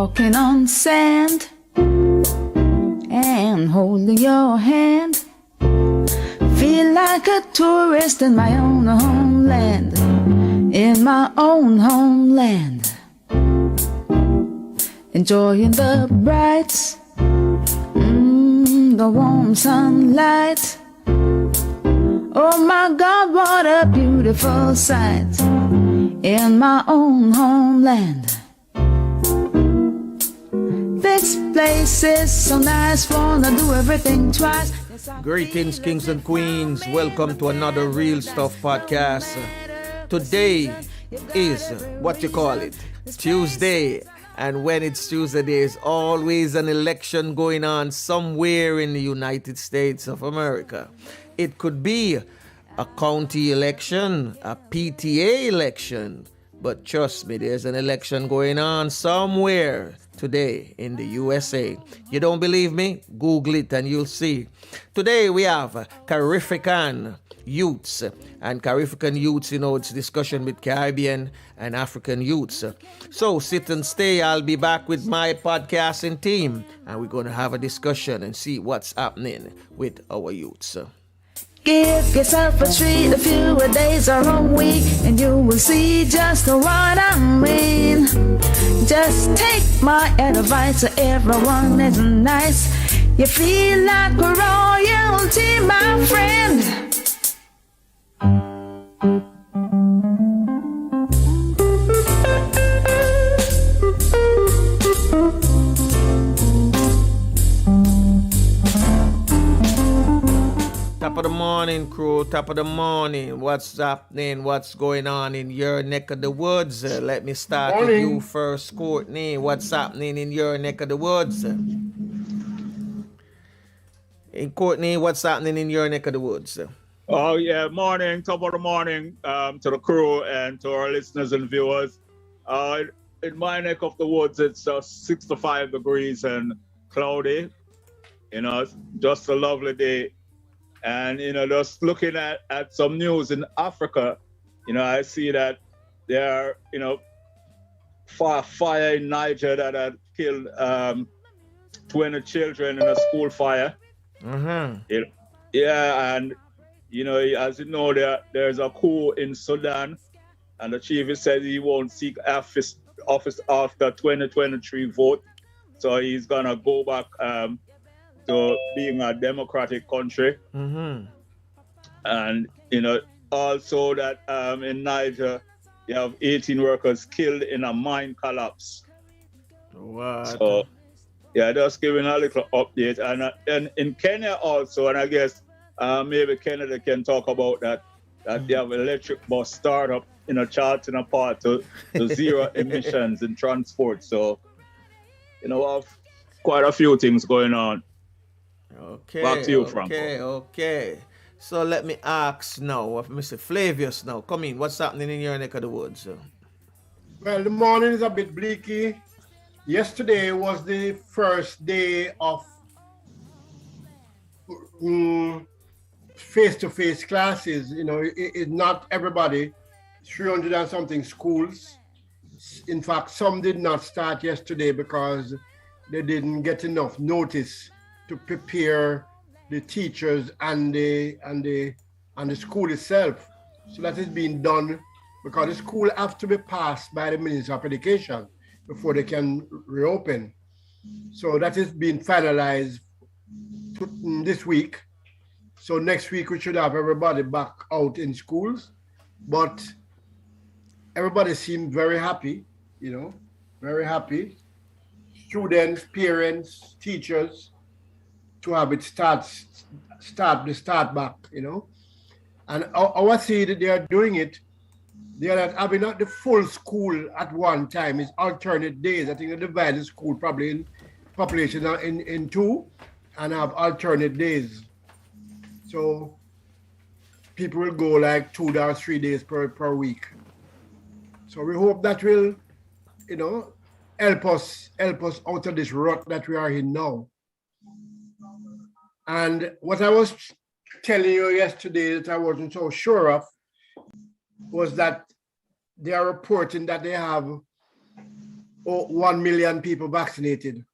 walking on sand and holding your hand. Feel like a tourist in my own homeland, in my own homeland. Enjoying the bright, the warm sunlight. Oh my God, what a beautiful sight in my own homeland. This place is so nice, wanna do everything twice. Greetings, kings and queens. Welcome to another Real Stuff podcast. Today is, what you call it, Tuesday. And when it's Tuesday, there's always an election going on somewhere in the United States of America. It could be a county election, a PTA election. But trust me, there's an election going on somewhere today in the USA. You don't believe me? Google it and you'll see. Today we have Frican youths. And Frican youths, it's discussion with Caribbean and African youths. So sit and stay. I'll be back with my podcasting team. And we're going to have a discussion and see what's happening with our youths. Give yourself a treat, a few days or a week, and you will see just what I mean. Just take my advice, so everyone is nice. You feel like royalty, my friend. Top of the morning, crew. Top of the morning. What's happening? What's going on in your neck of the woods? Let me start with you first, Courtney. What's happening in your neck of the woods? Courtney, what's happening in your neck of the woods? Oh, yeah. Morning. Top of the morning to the crew and to our listeners and viewers. In my neck of the woods, it's 65 degrees and cloudy. Just a lovely day. And, just looking at some news in Africa, I see that there are, fire in Niger that had killed 20 children in a school fire. Mm-hmm. Yeah, and, as you know, there's a coup in Sudan, and the chief said he won't seek office after 2023 vote. So he's going to go back to being a democratic country. Mm-hmm. And, also that in Niger, you have 18 workers killed in a mine collapse. What? So, yeah, just giving a little update. And in Kenya also, and I guess maybe Canada can talk about that they have electric bus startup, charting a part to zero emissions in transport. So, have quite a few things going on. Okay. Back to you, Franco. Okay. So let me ask now, Mr. Flavius now. Come in, what's happening in your neck of the woods? Well, the morning is a bit bleaky. Yesterday was the first day of face-to-face classes. It's not everybody, 300 and something schools. In fact, some did not start yesterday because they didn't get enough notice to prepare the teachers and the school itself. So that is being done because the school have to be passed by the Minister of Education before they can reopen. So that is being finalized this week. So next week we should have everybody back out in schools. But everybody seemed very happy, very happy. Students, parents, teachers, to have it start back, And I see that they are doing it. They are not having not the full school at one time. It's alternate days. I think they divide the school probably in population in two and have alternate days. So people will go like 2 or 3 days per week. So we hope that will, help us out of this rut that we are in now. And what I was telling you yesterday that I wasn't so sure of was that they are reporting that they have or 1 million people vaccinated.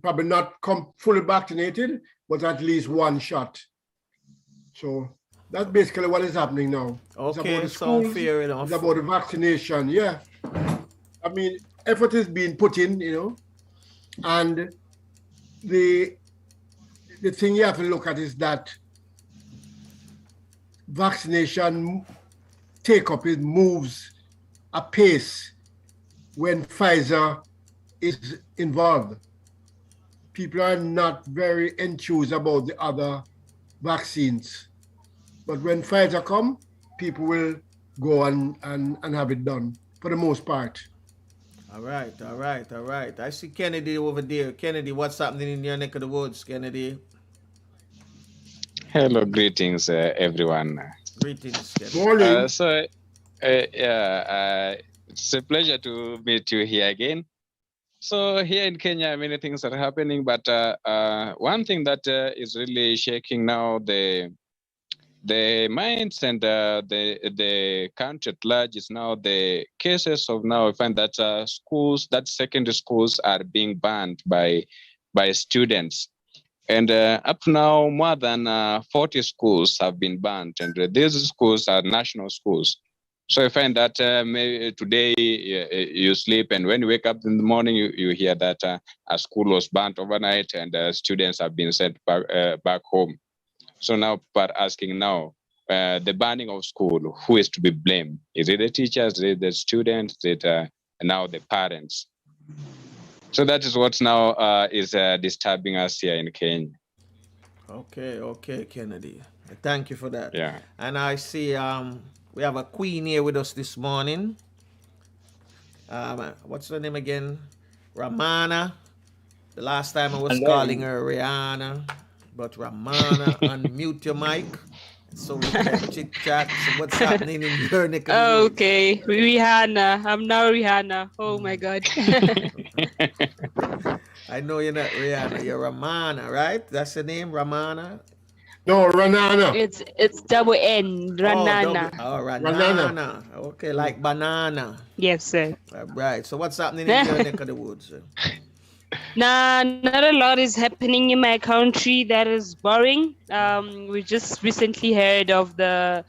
Probably not fully vaccinated, but at least one shot. So that's basically what is happening now. Okay, it's about the schools, fair enough. it's about the vaccination, yeah. I mean, effort is being put in, and the thing you have to look at is that vaccination take-up moves apace when Pfizer is involved. People are not very enthused about the other vaccines. But when Pfizer come, people will go and have it done for the most part. All right. I see Kennedy over there. Kennedy, what's happening in your neck of the woods, Kennedy? Hello, greetings, everyone. Greetings, Kennedy. Morning. It's a pleasure to meet you here again. So here in Kenya, many things are happening, but one thing that is really shaking now the minds and the country at large is now the cases of now. We find that secondary schools are being banned by students. And up to now, more than 40 schools have been banned, and these schools are national schools. So I find that maybe today you sleep, and when you wake up in the morning, you hear that a school was banned overnight, and students have been sent back home. So now people are asking now, the banning of school, who is to be blamed? Is it the teachers, is it the students, is it now the parents? So that is what now is disturbing us here in Kenya. Okay, Kennedy. Thank you for that. Yeah. And I see we have a queen here with us this morning. What's her name again? Ramana. The last time I was calling her Rihanna. But Ramana, unmute your mic so we can chit chat. So what's happening in your neck of the woods? Okay, Rihanna. I'm now Rihanna. Oh my God. I know you're not Rihanna. You're Ramana, right? That's the name, Ramana. No, Ranana. It's double N, Ranana. Oh, Ranana. Okay, like banana. Yes, sir. Right. So what's happening in your neck of the woods? Nah, not a lot is happening in my country that is boring. We just recently heard of the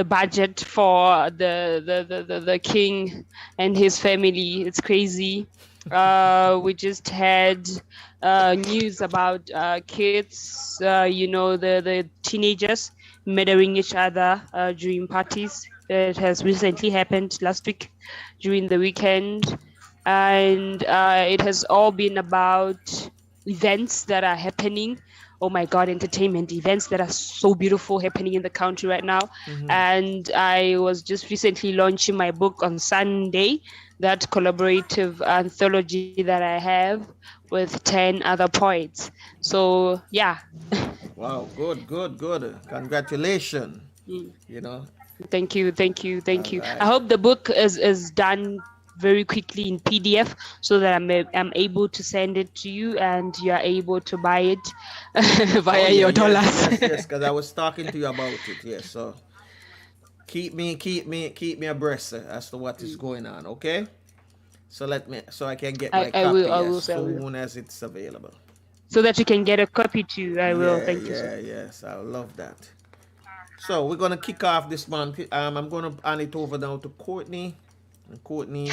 budget for the king and his family. It's crazy. We just had news about kids, the teenagers murdering each other during parties. It has recently happened last week during the weekend. And it has all been about events that are happening. Oh my God, entertainment events that are so beautiful happening in the country right now. Mm-hmm. And I was just recently launching my book on Sunday, that collaborative anthology that I have with 10 other poets. So yeah. Wow, good. Congratulations. Thank you. Right. I hope the book is done very quickly in PDF so that I'm able to send it to you and you are able to buy it via your dollars. Yes, because I was talking to you about it. Yes, so keep me abreast as to what is going on. Okay, so I can get my copy as soon as it's available. So that you can get a copy too. I will. Thank you. Yes, I love that. So we're gonna kick off this month. I'm gonna hand it over now to Courtney. And Courtney,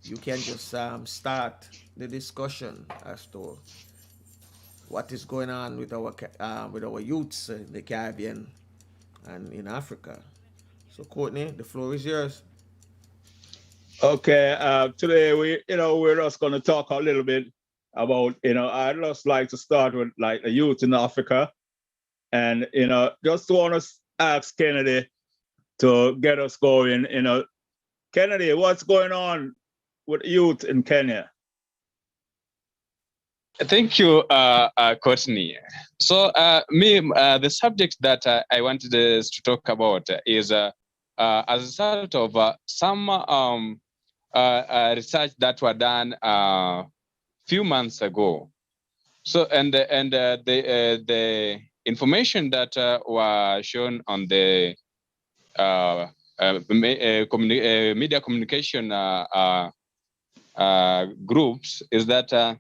you can just start the discussion as to what is going on with our youths in the Caribbean and in Africa. So Courtney, the floor is yours. Okay, today we're just going to talk a little bit about I'd just like to start with like the youth in Africa, and just want to ask Kennedy to get us going. Kennedy, what's going on with youth in Kenya? Thank you, Courtney. So, the subject that I wanted to talk about is as a result of some research that were done a few months ago. So, and the information that were shown on the media communication groups is that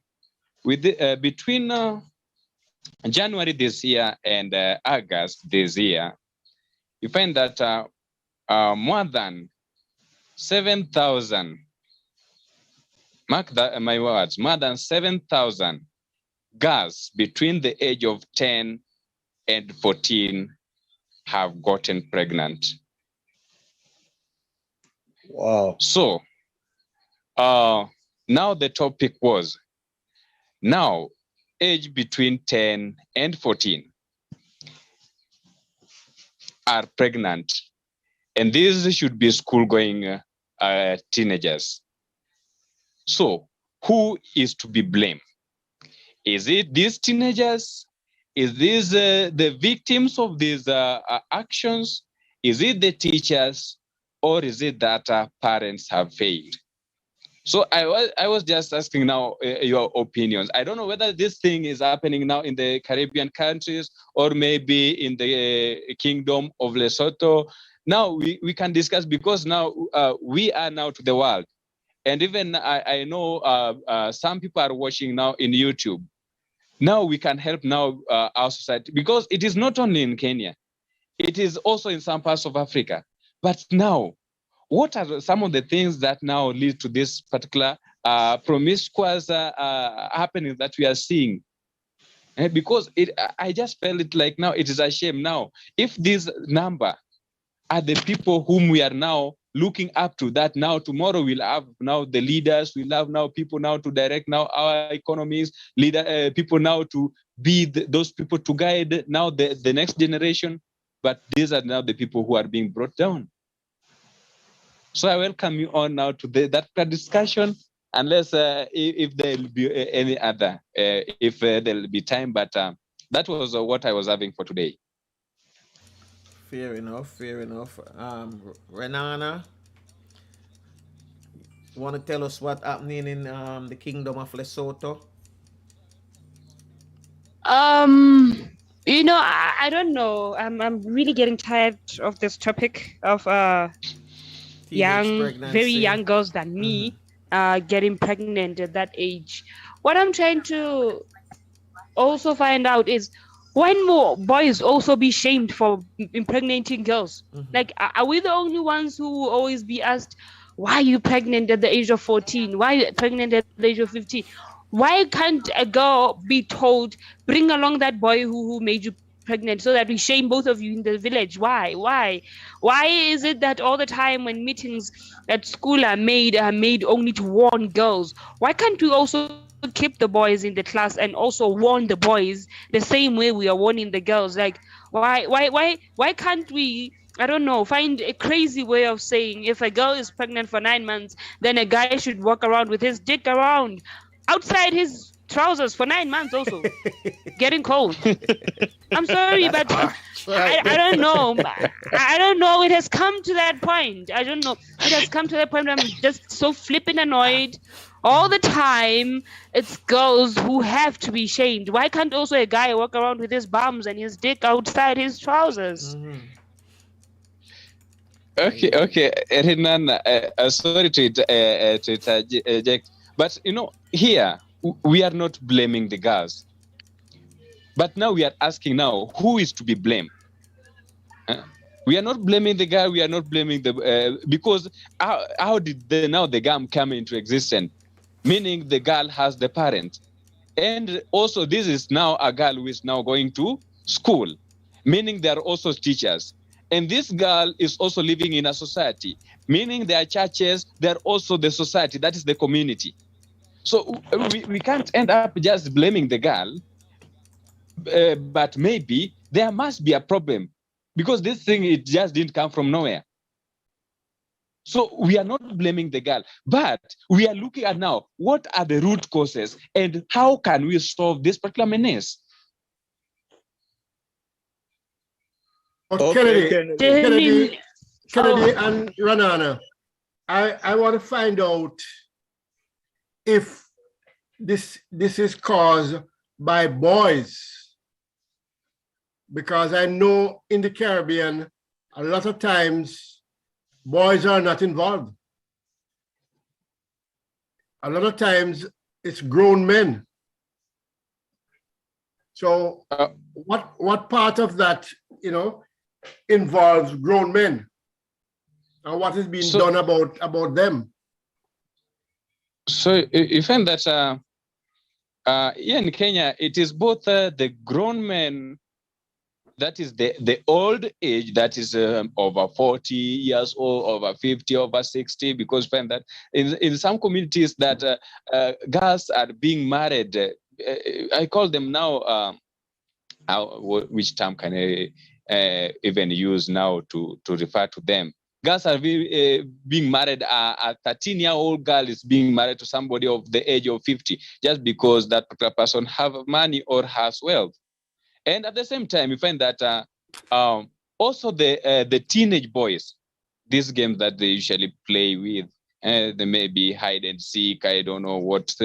between January this year and August this year, you find that more than 7,000, mark that, my words, more than 7,000 girls between the age of 10 and 14 have gotten pregnant. Wow. So now the topic was, now age between 10 and 14 are pregnant, and these should be school-going teenagers. So who is to be blamed? Is it these teenagers? Is this the victims of these actions? Is it the teachers? Or is it that parents have failed? So I was just asking now your opinions. I don't know whether this thing is happening now in the Caribbean countries or maybe in the Kingdom of Lesotho. Now we can discuss, because now we are now to the world. And even I know some people are watching now in YouTube. Now we can help now our society, because it is not only in Kenya, it is also in some parts of Africa. But now, what are some of the things that now lead to this particular promiscuous happening that we are seeing? Because I just felt it like now it is a shame now. If this number are the people whom we are now looking up to, that now tomorrow we'll have now the leaders, we'll have now people now to direct now our economies, people now to be those people to guide now the next generation. But these are now the people who are being brought down. So I welcome you on now to that discussion, unless if there will be any other, if there will be time. But that was what I was having for today. Fair enough, fair enough. Renana, want to tell us what's happening in the Kingdom of Lesotho? You know, I don't know. I'm really getting tired of this topic of very young girls than me getting pregnant at that age. What I'm trying to also find out is, when will boys also be shamed for impregnating girls? Like, are we the only ones who will always be asked, why are you pregnant at the age of 14? Why are you pregnant at the age of 15? Why can't a girl be told, bring along that boy who made you pregnant, so that we shame both of you in the village? Why is it that all the time when meetings at school are made only to warn girls? Why can't we also keep the boys in the class and also warn the boys the same way we are warning the girls? Like, why can't we, I don't know, find a crazy way of saying, if a girl is pregnant for 9 months, then a guy should walk around with his dick around outside his trousers for 9 months also, getting cold. I'm sorry, but I don't know. I don't know. It has come to that point. I don't know. It has come to that point where I'm just so flipping annoyed. All the time, it's girls who have to be shamed. Why can't also a guy walk around with his bums and his dick outside his trousers? Okay, Renan, sorry to interject, but you know, here we are not blaming the girls, but now we are asking now, who is to be blamed? We are not blaming the girl. We are not blaming the because how did the GAM come into existence? Meaning the girl has the parent, and also this is now a girl who is now going to school, meaning they are also teachers. And this girl is also living in a society, meaning there are churches, they're also the society, that is the community. So we can't end up just blaming the girl, but maybe there must be a problem, because this thing, it just didn't come from nowhere. So we are not blaming the girl, but we are looking at now, what are the root causes and how can we solve this particular menace? Kennedy and Ranana, I want to find out if this is caused by boys, because I know in the Caribbean, a lot of times boys are not involved. A lot of times it's grown men. So what part of that, involves grown men? And what is being done about them? So you find that here in Kenya, it is both the grown men, that is the old age, that is over 40 years old, over 50, over 60, because find that in some communities that girls are being married. I call them now, which term can I even use now to refer to them? Girls are being married. A 13-year-old girl is being married to somebody of the age of 50, just because that particular person have money or has wealth. And at the same time, you find that also the teenage boys, these games that they usually play with, they may be hide and seek. I don't know what,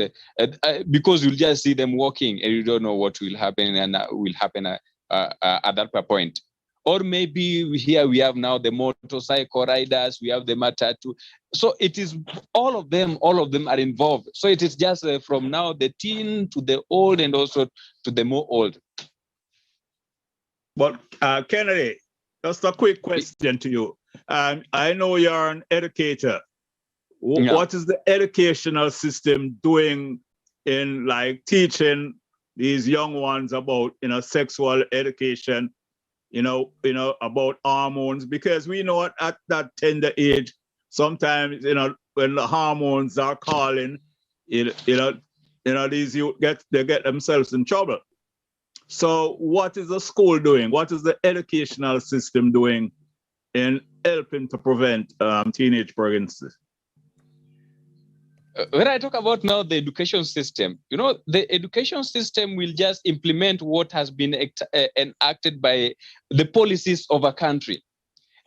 because you'll just see them walking and you don't know what will happen and will happen at that point. Or maybe here we have now the motorcycle riders, we have the matatu. So it is all of them are involved. So it is just from now the teen to the old and also to the more old. But Kennedy, just a quick question to you. I know you're an educator. Yeah. What is the educational system doing in like teaching these young ones about sexual education, about hormones? Because we know at that tender age, sometimes when the hormones are calling, these youth get themselves in trouble. So what is the school doing? What is the educational system doing in helping to prevent teenage pregnancies? When I talk about now the education system, the education system will just implement what has been enacted by the policies of a country.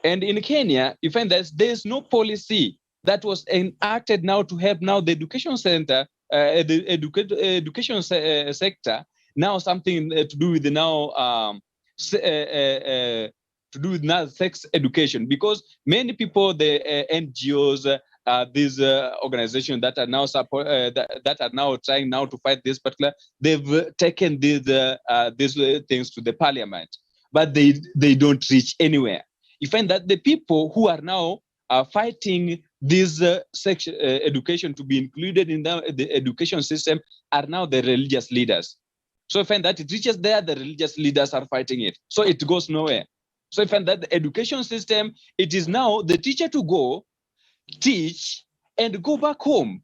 And in Kenya, you find that there's no policy that was enacted now to help now the education center, the education sector. Now something to do with sex education, because many people, the NGOs, these organizations that are now that are now trying now to fight this particular, they've taken these things to the parliament, but they don't reach anywhere. You find that the people who are now fighting this sex education to be included in the education system are now the religious leaders. So I find that it reaches there, the religious leaders are fighting it. So it goes nowhere. So I find that the education system, it is now the teacher to go, teach, and go back home.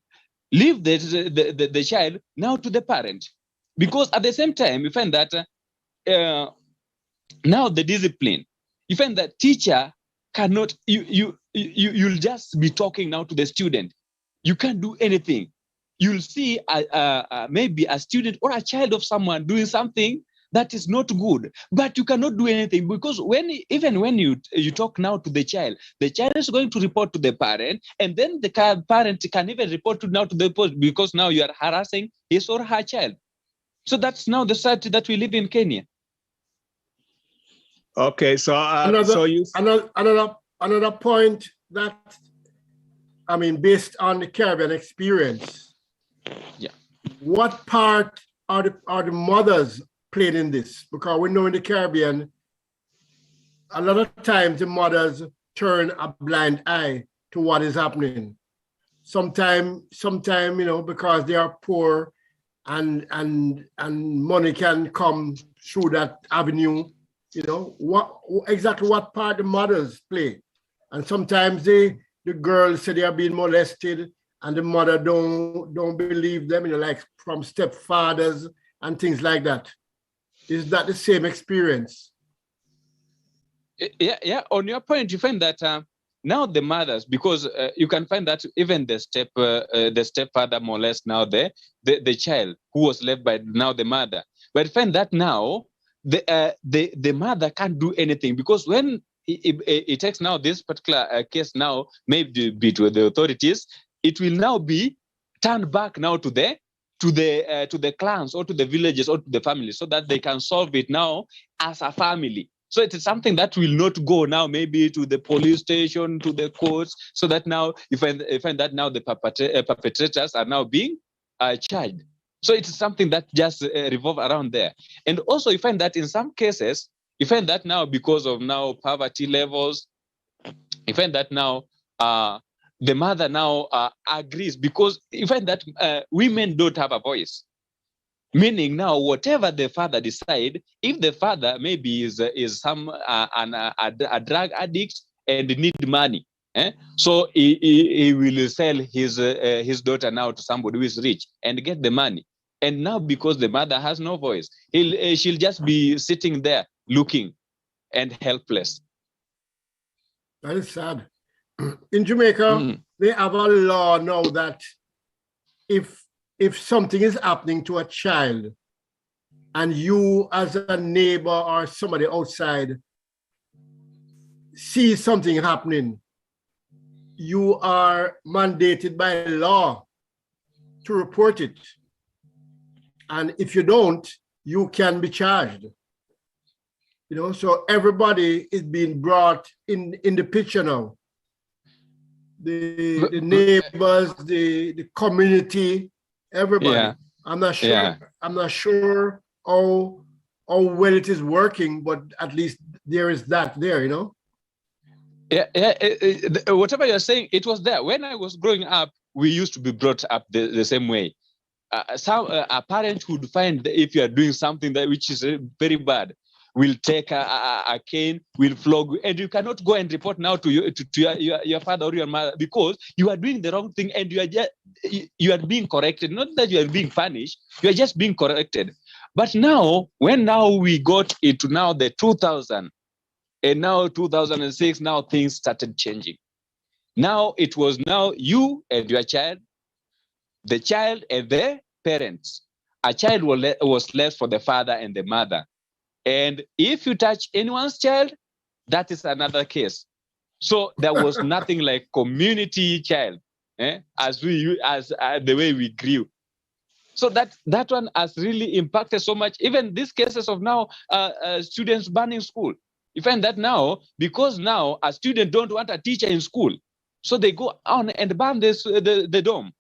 Leave the child now to the parent. Because at the same time, you find that now the discipline, you find that teacher cannot, you'll just be talking now to the student. You can't do anything. You'll see maybe a student or a child of someone doing something that is not good, but you cannot do anything, because even when you talk now to the child is going to report to the parent, and then the parent can even report to the post, because now you are harassing his or her child. So that's now the society that we live in Kenya. Okay, so another point that, based on the Caribbean experience. Yeah. What part are the mothers playing in this? Because we know in the Caribbean, a lot of times the mothers turn a blind eye to what is happening. Sometime, because they are poor and money can come through that avenue, what part the mothers play. And sometimes the girls say they are being molested, and the mother don't believe them, like from stepfathers and things like that. Is that the same experience? Yeah. On your point, you find that now the mothers, because you can find that even the stepfather molests now the child who was left by now the mother. But you find that now the mother can't do anything, because when it takes now this particular case now maybe be to the authorities, it will now be turned back now to the clans or to the villages or to the family, so that they can solve it now as a family. So it is something that will not go now maybe to the police station, to the courts, so that now you find that now the perpetrators are now being charged. So it's something that just revolve around there. And also you find that in some cases, you find that now because of now poverty levels, you find that now the mother now agrees, because you find that women don't have a voice. Meaning now, whatever the father decide, if the father maybe is some a drug addict and need money, so he will sell his daughter now to somebody who is rich and get the money. And now because the mother has no voice, she'll just be sitting there looking and helpless. That is sad. In Jamaica, they have a law now that if something is happening to a child and you as a neighbor or somebody outside see something happening, you are mandated by law to report it. And if you don't, you can be charged. You know, so everybody is being brought in the picture now. The neighbors, the community, everybody. Yeah. I'm not sure. Yeah. I'm not sure how well it is working, but at least there is that there, you know. Yeah. Whatever you're saying, it was there. When I was growing up, we used to be brought up the same way. Some a parent would find that if you are doing something that which is very bad, will take a cane, will flog you, and you cannot go and report now to your father or your mother, because you are doing the wrong thing and you are being corrected. Not that you are being punished, you are just being corrected. But now, when now we got into now the 2000 and now 2006, now things started changing. Now it was now you and your child, the child and the parents. A child was left for the father and the mother. And if you touch anyone's child, that is another case. So there was nothing like community child, as the way we grew. So that one has really impacted so much. Even these cases of now students banning school. You find that now, because now a student don't want a teacher in school, so they go on and ban the dorm.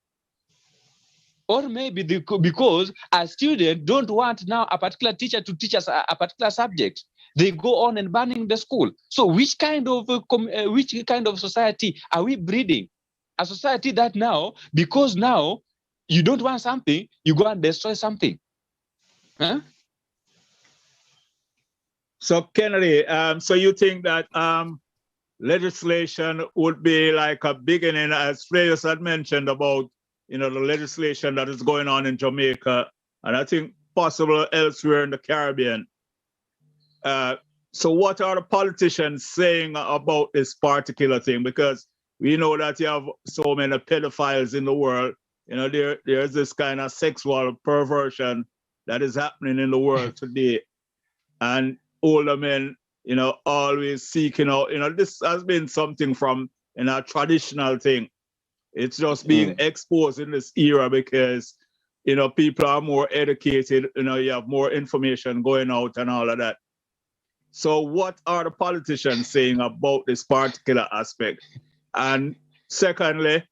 Or maybe because a student don't want now a particular teacher to teach us a particular subject, they go on and banning the school. So which kind of society are we breeding? A society that now, because now you don't want something, you go and destroy something. Huh? So Kennedy, so you think that legislation would be like a beginning, as Flayers had mentioned about, you know, the legislation that is going on in Jamaica, and I think possible elsewhere in the Caribbean. So what are the politicians saying about this particular thing? Because we know that you have so many pedophiles in the world. You know, there's this kind of sexual perversion that is happening in the world today. And older men, you know, always seeking out, you know, this has been something from, you know, a traditional thing. It's just being exposed in this era because, you know, people are more educated, you know, you have more information going out and all of that. So what are the politicians saying about this particular aspect? And secondly,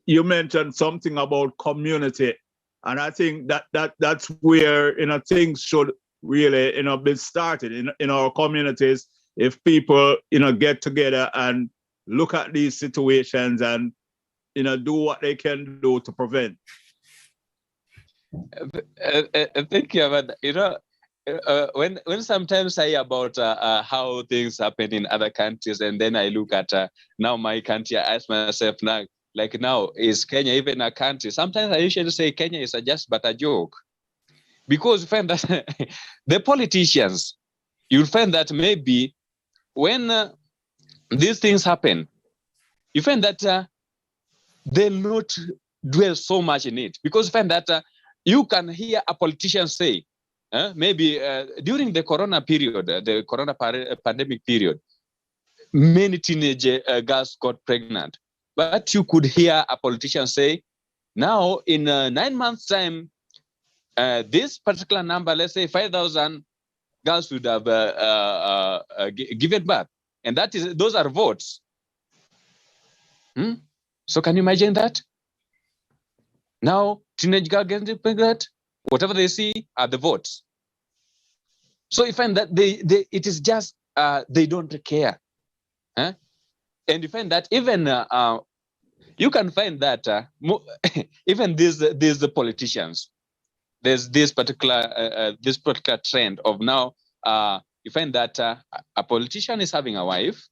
you mentioned something about community. And I think that's where, you know, things should really, you know, be started in our communities. If people, you know, get together and look at these situations and, you know, do what they can do to prevent. Thank you, but you know, when sometimes I hear about how things happen in other countries, and then I look at now my country, I ask myself now, like now, is Kenya even a country? Sometimes I usually say Kenya is just but a joke, because you find that the politicians, you'll find that maybe when these things happen, you find that they'll not dwell so much in it, because you find that you can hear a politician say, maybe during the corona period, the corona pandemic period, many teenage girls got pregnant. But you could hear a politician say, now in 9 months' time, this particular number, let's say 5,000 girls would have given birth. And those are votes. So can you imagine that? Now, teenage girl getting pregnant, whatever they see are the votes. So you find that it is just, they don't care. And you find that even, you can find that even these politicians, there's this particular trend of now, you find that a politician is having a wife,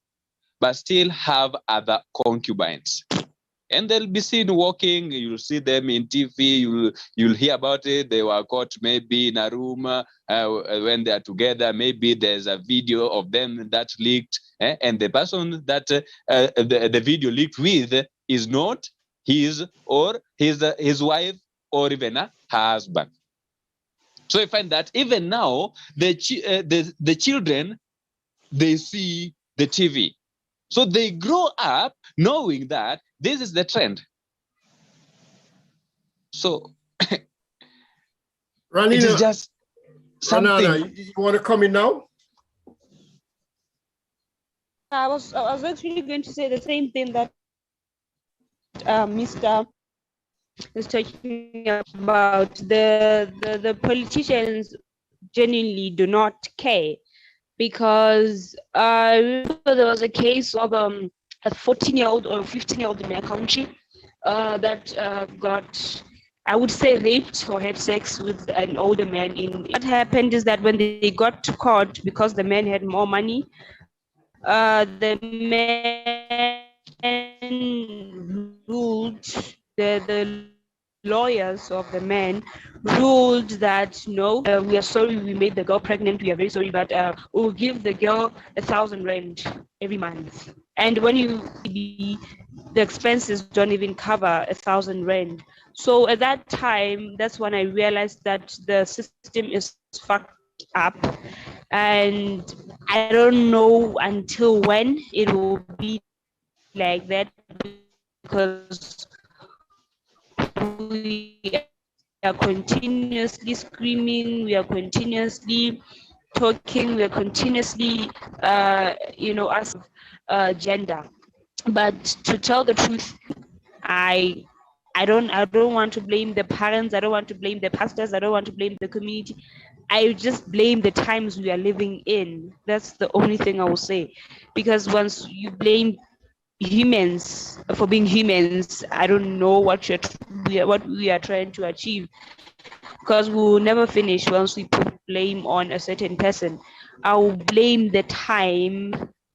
but still have other concubines. And they'll be seen walking, you'll see them in TV, you'll hear about it. They were caught maybe in a room when they are together. Maybe there's a video of them that leaked, and the person that the video leaked with is not his or his wife or even a husband. So you find that even now, the children, they see the TV. So they grow up knowing that this is the trend. So Ranina, it is just something. Ranana, you want to come in now? I was actually going to say the same thing that Mr. is talking about. The politicians genuinely do not care, because I remember there was a case of a 14-year-old or 15-year-old in my country that got, I would say, raped or had sex with an older man. What happened is that when they got to court, because the man had more money, the man ruled, the lawyers of the man ruled that no, we are sorry we made the girl pregnant, we are very sorry, but we'll give the girl 1,000 rand every month. And when the expenses don't even cover 1,000 rand. So at that time, that's when I realized that the system is fucked up, and I don't know until when it will be like that, because we are continuously screaming, we are continuously talking, we are continuously, as gender. But to tell the truth, I don't want to blame the parents, I don't want to blame the pastors, I don't want to blame the community. I just blame the times we are living in. That's the only thing I will say. Because once you blame humans for being humans, I don't know what we are trying to achieve, because we will never finish once we put blame on a certain person. I will blame the time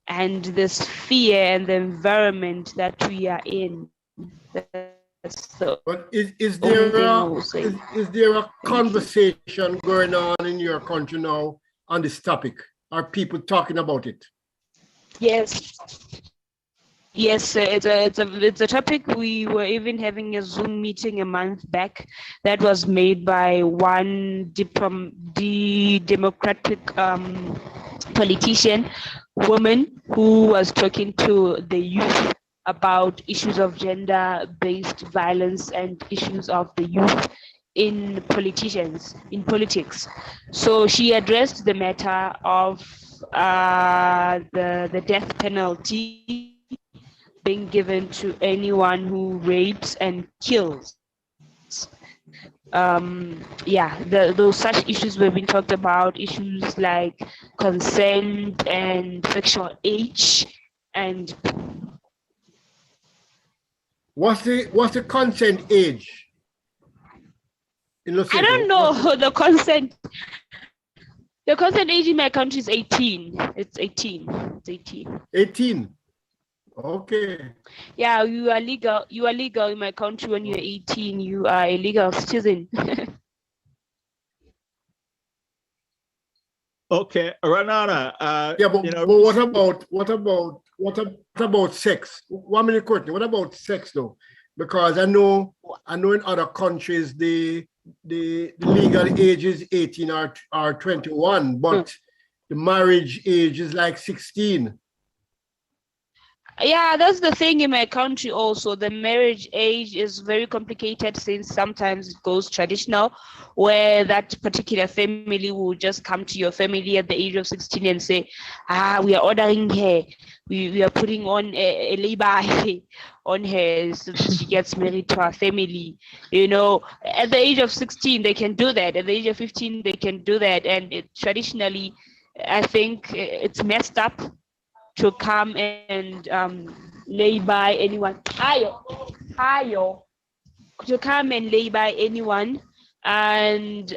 and this fear and the environment that we are in. But is there a conversation going on in your country now on this topic? Are people talking about it? Yes, it's a topic. We were even having a Zoom meeting a month back that was made by one democratic politician woman who was talking to the youth about issues of gender-based violence and issues of the youth in politics. So she addressed the matter of the death penalty being given to anyone who rapes and kills. Those such issues were being talked about, issues like consent and sexual age. And what's the consent age? I don't know the consent. The consent age in my country is 18. It's 18. 18. Okay. Yeah, you are legal. You are legal in my country when you're 18. You are a legal citizen. Okay, Ranana. But what about sex? 1 minute question. What about sex though? Because I know in other countries the legal age is 18 or 21, but the marriage age is like 16. Yeah, that's the thing in my country also. The marriage age is very complicated since sometimes it goes traditional, where that particular family will just come to your family at the age of 16 and say, we are ordering her. We are putting on a labor on her so that she gets married to our family. You know, at the age of 16, they can do that. At the age of 15, they can do that. And traditionally, I think it's messed up to come and lay by anyone. Ayo, to come and lay by anyone, and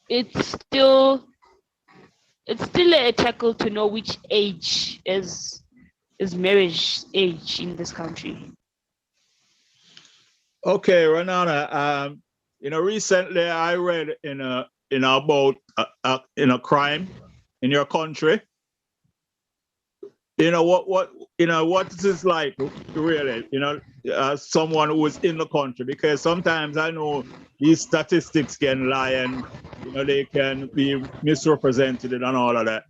it's still a tackle to know which age is marriage age in this country. Okay, Renana. Recently I read about a crime in your country. What is this like really, someone who is in the country, because sometimes I know these statistics can lie and they can be misrepresented and all of that.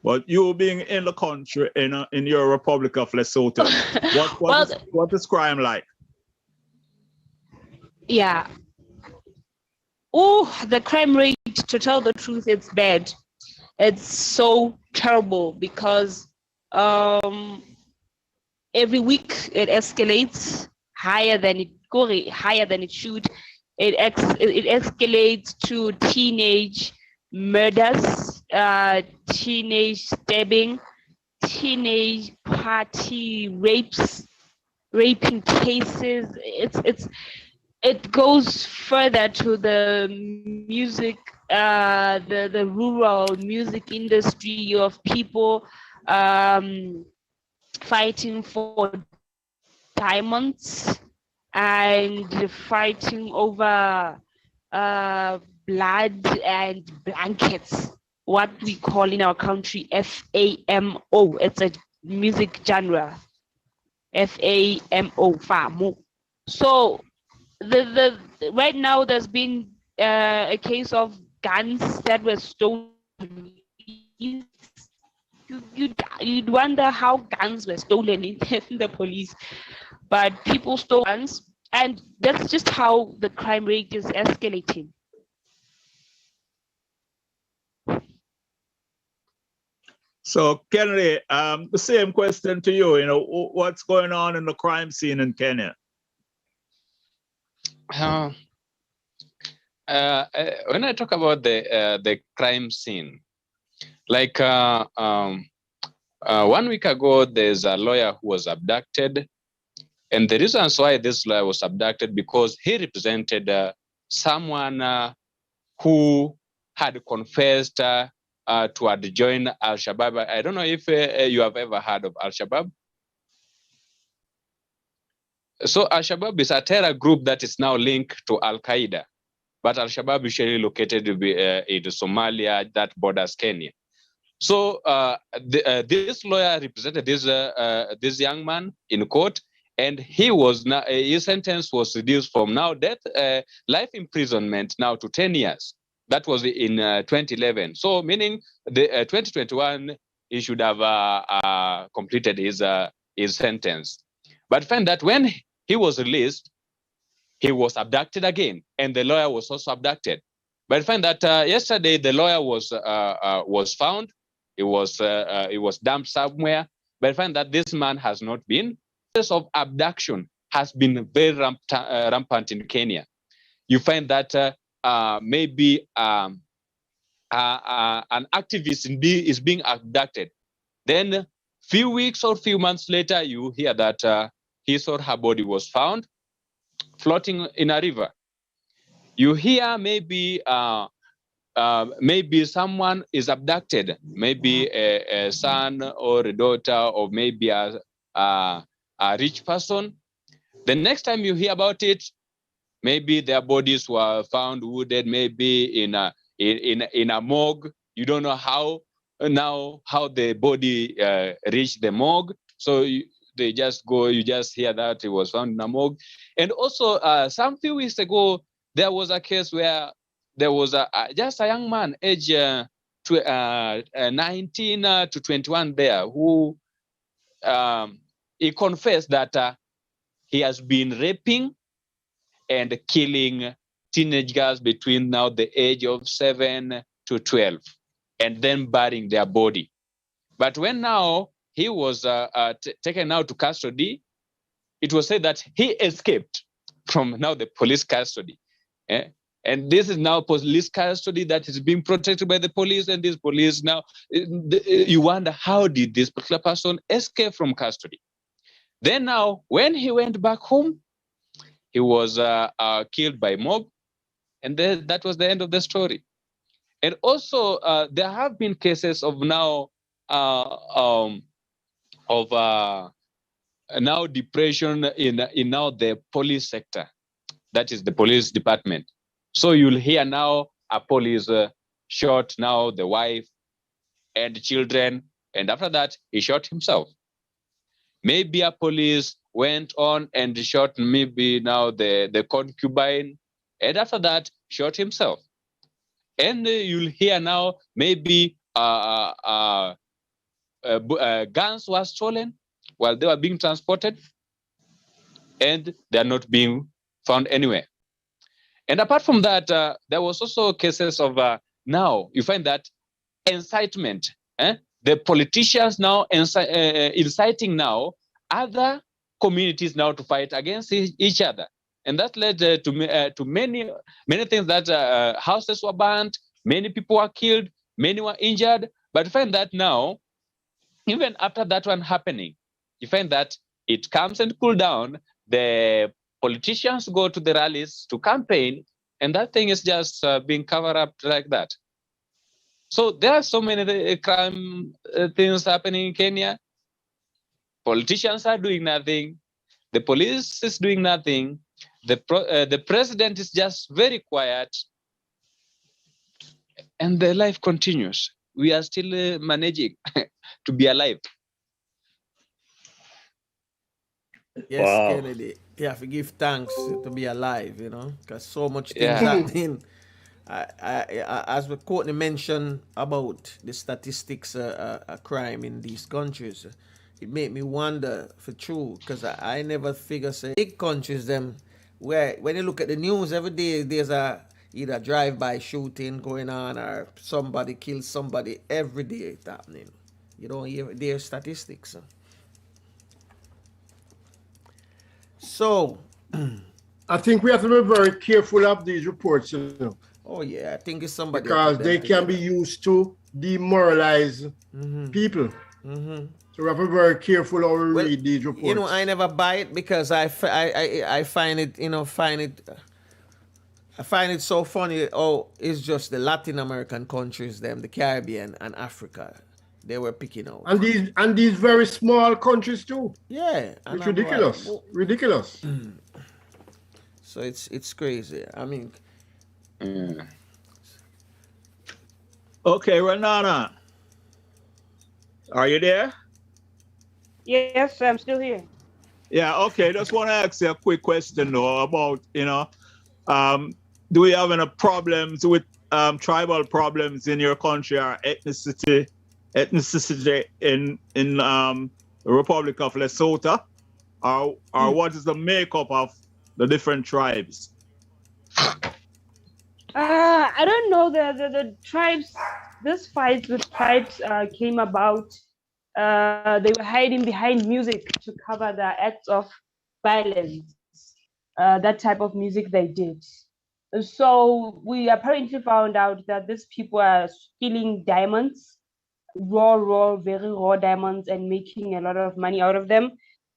But you being in the country in your Republic of Lesotho, what is crime like? Yeah. Oh, the crime rate, to tell the truth, it's bad. It's so terrible because every week it escalates higher than it should. It escalates to teenage murders, teenage stabbing, teenage party raping cases. It goes further to the music, the rural music industry of people fighting for diamonds and fighting over blood and blankets, what we call in our country FAMO. It's a music genre. FAMO, FAMO. So the right now there's been a case of guns that were stolen. You'd wonder how guns were stolen in the police, but people stole guns, and that's just how the crime rate is escalating. So Kennedy, the same question to you. What's going on in the crime scene in Kenya? When I talk about the crime scene, like 1 week ago, there's a lawyer who was abducted. And the reasons why this lawyer was abducted, because he represented someone who had confessed to had joined Al-Shabaab. I don't know if you have ever heard of Al-Shabaab. So Al-Shabaab is a terror group that is now linked to Al-Qaeda. But Al-Shabaab is usually located in Somalia that borders Kenya. So this lawyer represented this young man in court, and his sentence was reduced from now life imprisonment now to 10 years. That was in 2011. So meaning the 2021 he should have completed his sentence. But find that when he was released, he was abducted again, and the lawyer was also abducted. But find that yesterday the lawyer was found. It was dumped somewhere. But find that this man has not been. The case of abduction has been very rampant in Kenya. You find that maybe an activist is being abducted. Then few weeks or few months later, you hear that his or her body was found floating in a river. You hear maybe someone is abducted, maybe a son or a daughter, or maybe a rich person. The next time you hear about it, maybe their bodies were found wounded, maybe in a morgue. You don't know how the body reached the morgue. So they just go. You just hear that it was found in a morgue. And also, some few weeks ago, there was a case where there was just a young man, age 19 to 21, there who he confessed that he has been raping and killing teenage girls between now the age of 7 to 12, and then burying their body. But when now he was taken out to custody, it was said that he escaped from now the police custody. And this is now police custody that is being protected by the police, and this police now, you wonder, how did this particular person escape from custody? Then now, when he went back home, he was killed by mob, and then that was the end of the story. And also, there have been cases of now now depression in now the police sector, that is the police department. So you'll hear now a police shot now the wife and children, and after that he shot himself. Maybe a police went on and shot maybe now the concubine, and after that shot himself. And you'll hear now maybe guns were stolen while they were being transported, and they are not being found anywhere. And apart from that, there was also cases of now you find that incitement. The politicians now inciting now other communities now to fight against each other, and that led to many things. That houses were burned, many people were killed, many were injured. But you find that now, even after that one happening, you find that it comes and cool down. The politicians go to the rallies to campaign, and that thing is just being covered up like that. So there are so many crime things happening in Kenya. Politicians are doing nothing. The police is doing nothing. The president is just very quiet, and the life continues. We are still managing to be alive. Yes, Wow. Kennedy. You have to give thanks to be alive, because so much things happening. As what Courtney mentioned about the statistics of crime in these countries, it made me wonder for true, because I never figure say big countries them where when you look at the news every day there's either drive-by shooting going on or somebody kills somebody every day. It's happening. You don't hear their statistics. So, I think we have to be very careful of these reports, oh yeah, I think it's somebody because they can be used to demoralize people. Mm-hmm. So we have to be very careful how we read these reports. I never buy it because I find it, I find it so funny. Oh, it's just the Latin American countries, them, the Caribbean and Africa, they were picking out. And these very small countries too. Yeah, It's ridiculous. Ridiculous. So it's crazy. I mean, Okay, Renana, are you there? Yes, I'm still here. Yeah, okay. Just want to ask you a quick question though about, do we have any problems with tribal problems in your country or ethnicity in the Republic of Lesotho? Or what is the makeup of the different tribes? I don't know. The tribes, this fight with tribes came about. They were hiding behind music to cover their acts of violence. That type of music they did. So we apparently found out that these people are stealing diamonds, raw, very raw diamonds, and making a lot of money out of them.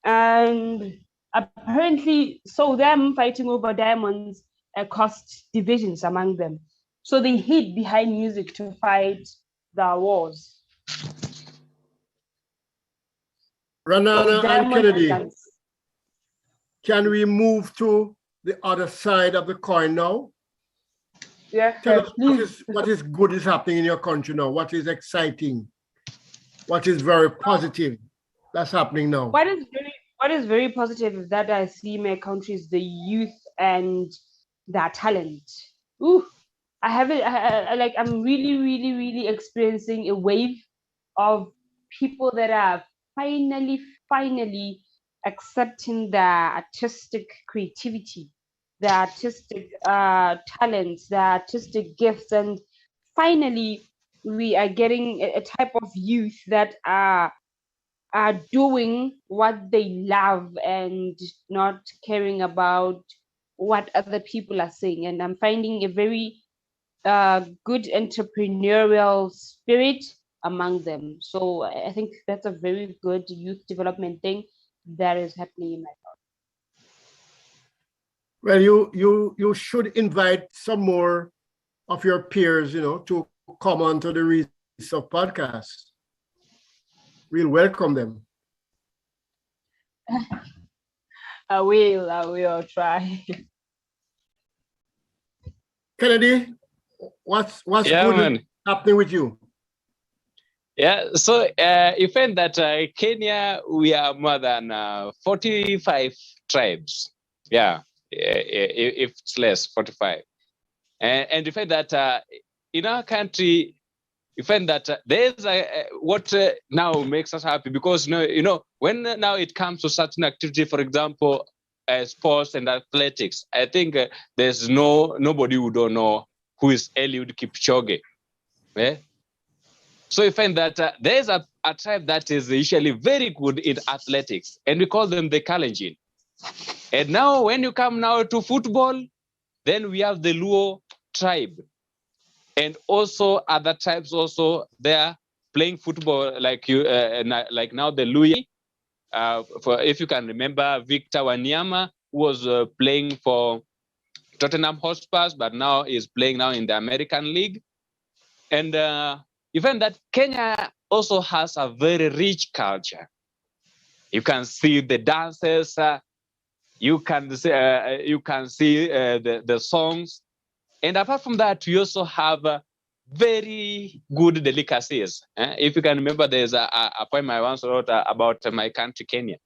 And apparently, so them fighting over diamonds caused divisions among them. So they hid behind music to fight the wars. Renana and Kennedy, Guns. can we move to the other side of the coin now? Yeah, Tell us please. what is good is happening in your country now. What is exciting? What is very positive that's happening now? What is very positive is that I see my country is the youth and their talent. Ooh, I have it. I'm really experiencing a wave of people that are finally accepting the artistic creativity, the artistic talents, the artistic gifts, and finally we are getting a type of youth that are doing what they love and not caring about what other people are saying. And I'm finding a very good entrepreneurial spirit among them. So I think that's a very good youth development thing that is happening in my Well, you should invite some more of your peers, to come onto the Real Stuff podcast. We'll welcome them. I will try. Kennedy, what's Yeah, good man. happening with you? Yeah, so you find that Kenya, we are more than 45 tribes. Yeah, if it's less, 45. And you find that in our country, you find that there's what now makes us happy, because when now it comes to certain activity, for example, sports and athletics, I think there's nobody who don't know who is Eliud Kipchoge. Yeah? So you find that there's a tribe that is usually very good in athletics, and we call them the Kalenjin. And now when you come now to football, then we have the Luo tribe. And also other tribes also, they're playing football like like now the Luo. For if you can remember, Victor Wanyama was playing for Tottenham Hotspur, but now is playing now in the American League. And even that Kenya also has a very rich culture. You can see the dances, you can see the songs, and apart from that, we also have very good delicacies. If you can remember, there's a poem I once wrote about my country, Kenya.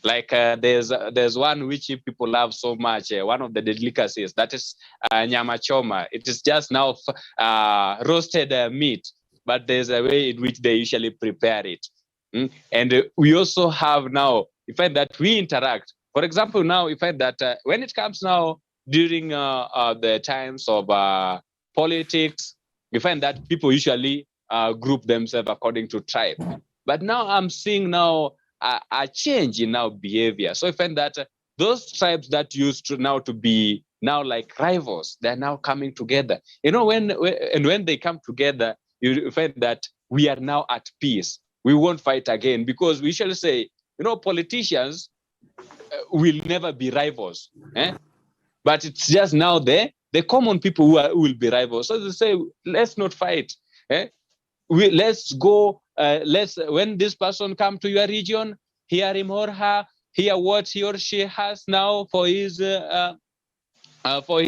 Like there's one which people love so much. One of the delicacies, that is nyama choma. It is just now roasted meat, but there's a way in which they usually prepare it. And we also have now, you find that we interact. For example, now you find that when it comes now during the times of politics, you find that people usually group themselves according to tribe. But now I'm seeing now a change in our behavior. So I find that those tribes that used to now to be now like rivals, they're now coming together. When they come together, you find that we are now at peace. We won't fight again, because we shall say, politicians will never be rivals. But it's just now the common people who will be rivals. So they say, let's not fight. Let's go. When this person come to your region, hear him or her, hear what he or she has now for his for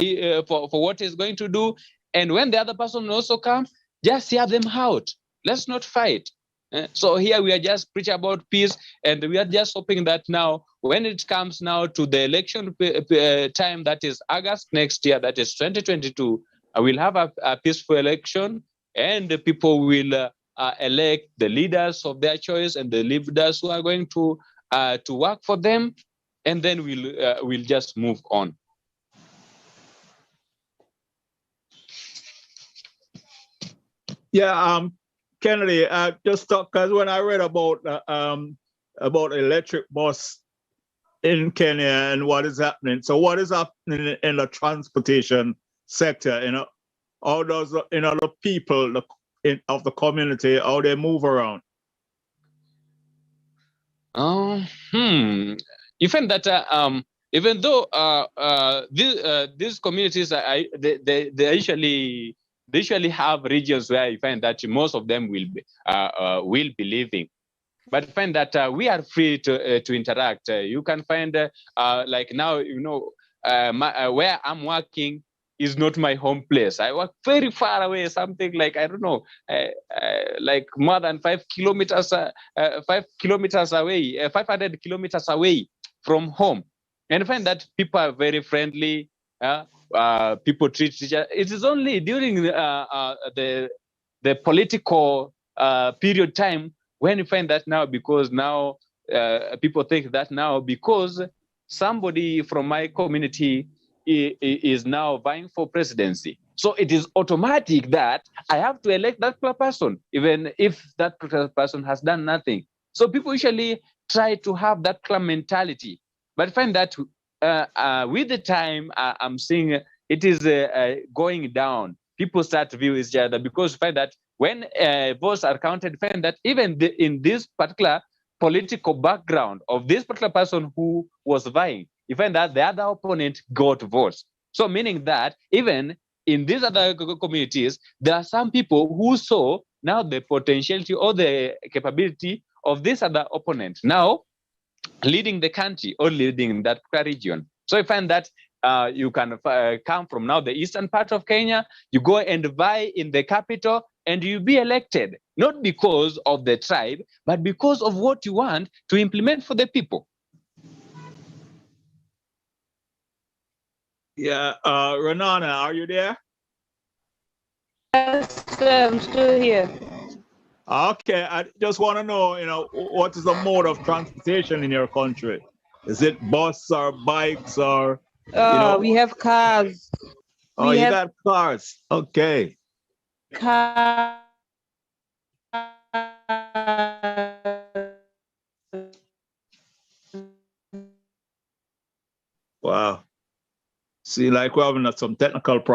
what he's going to do. And when the other person also comes, just hear them out. Let's not fight. So here we are just preaching about peace, and we are just hoping that now, when it comes now to the election time, that is August next year, that is 2022, we'll have a peaceful election, and the people will elect the leaders of their choice and the leaders who are going to work for them, and then we'll just move on. Yeah, Kennedy, just because when I read about electric bus in Kenya and what is happening. So what is happening in the transportation sector? How does the people of the community, how they move around? You find that even though these communities they usually have regions where you find that most of them will be living, but find that we are free to interact. You can find like now, where I'm working is not my home place. I work very far away, something like, I don't know, like more than 5 kilometers, 5 kilometers away, 500 kilometers away from home. And I find that people are very friendly. People treat each other. It is only during the political period time when you find that now, because now people think that now because somebody from my community is now vying for presidency, so it is automatic that I have to elect that person, even if that person has done nothing. So people usually try to have that club mentality, but I find that with the time, I'm seeing it is going down. People start to view each other, because find that when votes are counted, find that even in this particular political background of this particular person who was vying, you find that the other opponent got votes. So meaning that even in these other communities, there are some people who saw now the potentiality or the capability of this other opponent now leading the country or leading that region. So I find that you can come from now the eastern part of Kenya, you go and vie in the capital, and you be elected, not because of the tribe, but because of what you want to implement for the people. Yeah, Renana, are you there? Yes, sir, I'm still here. Okay, I just want to know, what is the mode of transportation in your country? Is it bus or bikes or, We have cars. Oh, We you have got cars. Okay. cars. Wow. See, like we're having some technical problems.